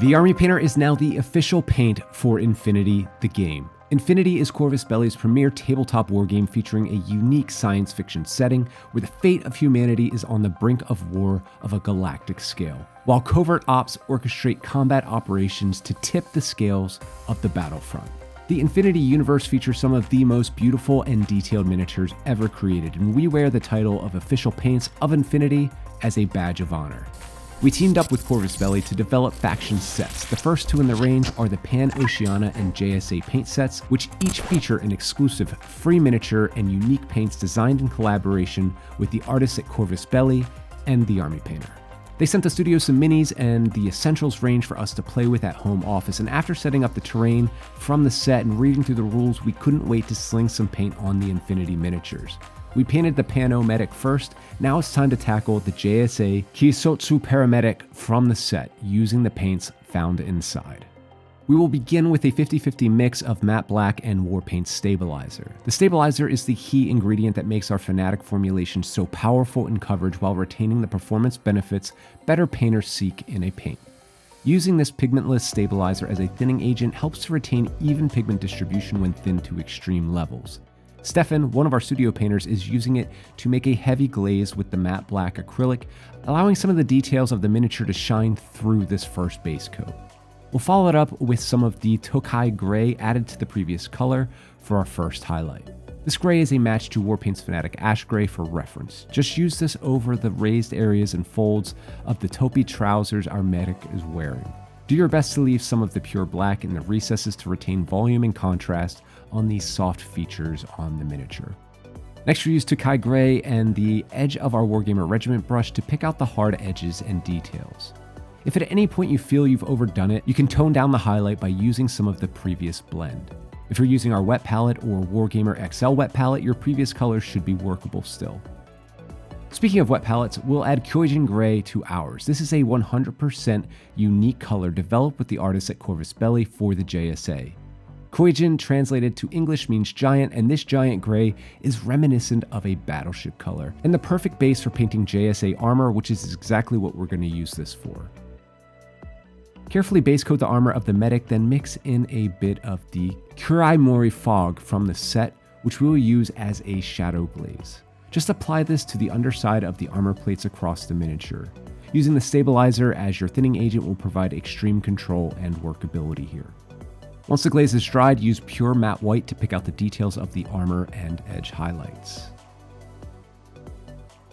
The Army Painter is now the official paint for Infinity, the game. Infinity is Corvus Belli's premier tabletop wargame featuring a unique science fiction setting where the fate of humanity is on the brink of war of a galactic scale, while covert ops orchestrate combat operations to tip the scales of the battlefront. The Infinity universe features some of the most beautiful and detailed miniatures ever created, and we wear the title of official paints of Infinity as a badge of honor. We teamed up with Corvus Belli to develop faction sets. The first two in the range are the Pan-Oceania and JSA Paint Sets, which each feature an exclusive free miniature and unique paints designed in collaboration with the artists at Corvus Belli and the Army Painter. They sent the studio some minis and the essentials range for us to play with at home office, and after setting up the terrain from the set and reading through the rules, we couldn't wait to sling some paint on the Infinity miniatures. We painted the Paramedic first. Now it's time to tackle the JSA Keitsotsu Paramedic from the set using the paints found inside. We will begin with a 50-50 mix of matte black and war paint stabilizer. The stabilizer is the key ingredient that makes our Fanatic formulation so powerful in coverage while retaining the performance benefits better painters seek in a paint. Using this pigmentless stabilizer as a thinning agent helps to retain even pigment distribution when thinned to extreme levels. Steffen, one of our studio painters, is using it to make a heavy glaze with the matte black acrylic, allowing some of the details of the miniature to shine through this first base coat. We'll follow it up with some of the Tokai gray added to the previous color for our first highlight. This gray is a match to Warpaint's Fanatic Ash Gray for reference. Just use this over the raised areas and folds of the taupey trousers our medic is wearing. Do your best to leave some of the pure black in the recesses to retain volume and contrast on these soft features on the miniature. Next, we use Tokai Gray and the edge of our Wargamer Regiment brush to pick out the hard edges and details. If at any point you feel you've overdone it, you can tone down the highlight by using some of the previous blend. If you're using our wet palette or Wargamer XL wet palette, your previous colors should be workable still. Speaking of wet palettes, we'll add Kyojin Gray to ours. This is a 100% unique color developed with the artists at Corvus Belli for the JSA. Kyojin translated to English means giant, and this giant gray is reminiscent of a battleship color, and the perfect base for painting JSA armor, which is exactly what we're going to use this for. Carefully base coat the armor of the medic, then mix in a bit of the Kuraimori fog from the set, which we will use as a shadow glaze. Just apply this to the underside of the armor plates across the miniature. Using the stabilizer as your thinning agent will provide extreme control and workability here. Once the glaze is dried, use pure matte white to pick out the details of the armor and edge highlights.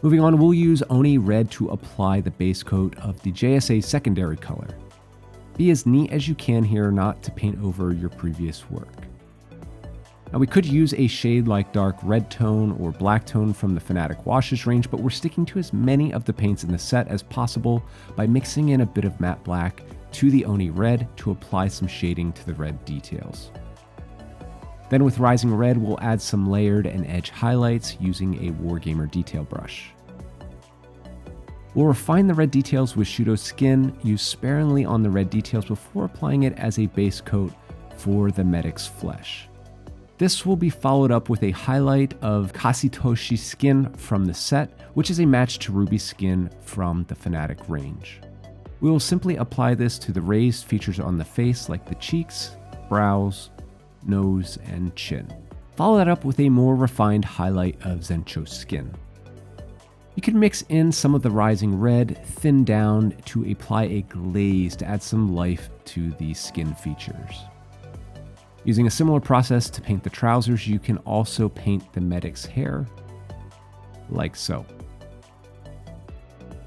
Moving on, we'll use Oni Red to apply the base coat of the JSA secondary color. Be as neat as you can here, not to paint over your previous work. Now, we could use a shade like dark red tone or black tone from the Fanatic washes range, but we're sticking to as many of the paints in the set as possible by mixing in a bit of matte black to the Oni Red to apply some shading to the red details. Then with Rising Red, we'll add some layered and edge highlights using a Wargamer detail brush. We'll refine the red details with Shudo Skin, use sparingly on the red details before applying it as a base coat for the medic's flesh. This will be followed up with a highlight of Kasitoshi Skin from the set, which is a match to Ruby Skin from the Fanatic range. We will simply apply this to the raised features on the face like the cheeks, brows, nose, and chin. Follow that up with a more refined highlight of Zencho Skin. You can mix in some of the Rising Red, thin down to apply a glaze to add some life to the skin features. Using a similar process to paint the trousers, you can also paint the medic's hair, like so.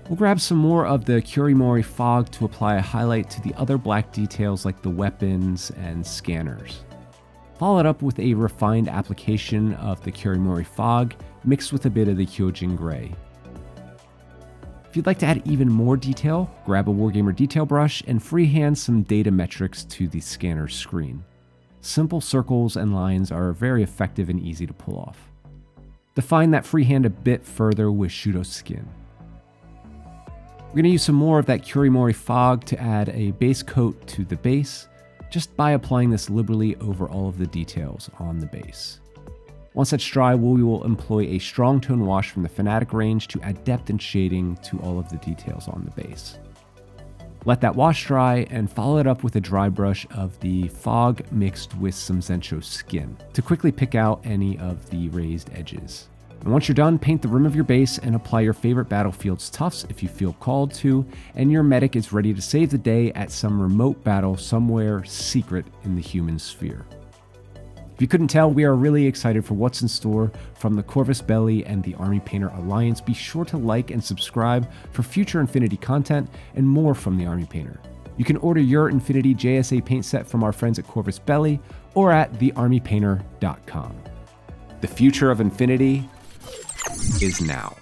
We'll grab some more of the Kurimori fog to apply a highlight to the other black details like the weapons and scanners. Follow it up with a refined application of the Kurimori fog mixed with a bit of the Kyojin Gray. If you'd like to add even more detail, grab a Wargamer detail brush and freehand some data metrics to the scanner screen. Simple circles and lines are very effective and easy to pull off. Define that freehand a bit further with Shudo Skin. We're going to use some more of that Kurimori fog to add a base coat to the base, just by applying this liberally over all of the details on the base. Once that's dry, we will employ a strong tone wash from the Fanatic range to add depth and shading to all of the details on the base. Let that wash dry and follow it up with a dry brush of the fog mixed with some Zensho skin to quickly pick out any of the raised edges. And once you're done, paint the rim of your base and apply your favorite battlefield's tufts if you feel called to, and your medic is ready to save the day at some remote battle somewhere secret in the human sphere. If you couldn't tell, we are really excited for what's in store from the Corvus, Belli, and the Army Painter Alliance. Be sure to like and subscribe for future Infinity content and more from the Army Painter. You can order your Infinity JSA Paint Set from our friends at Corvus Belli or at thearmypainter.com. The future of Infinity is now.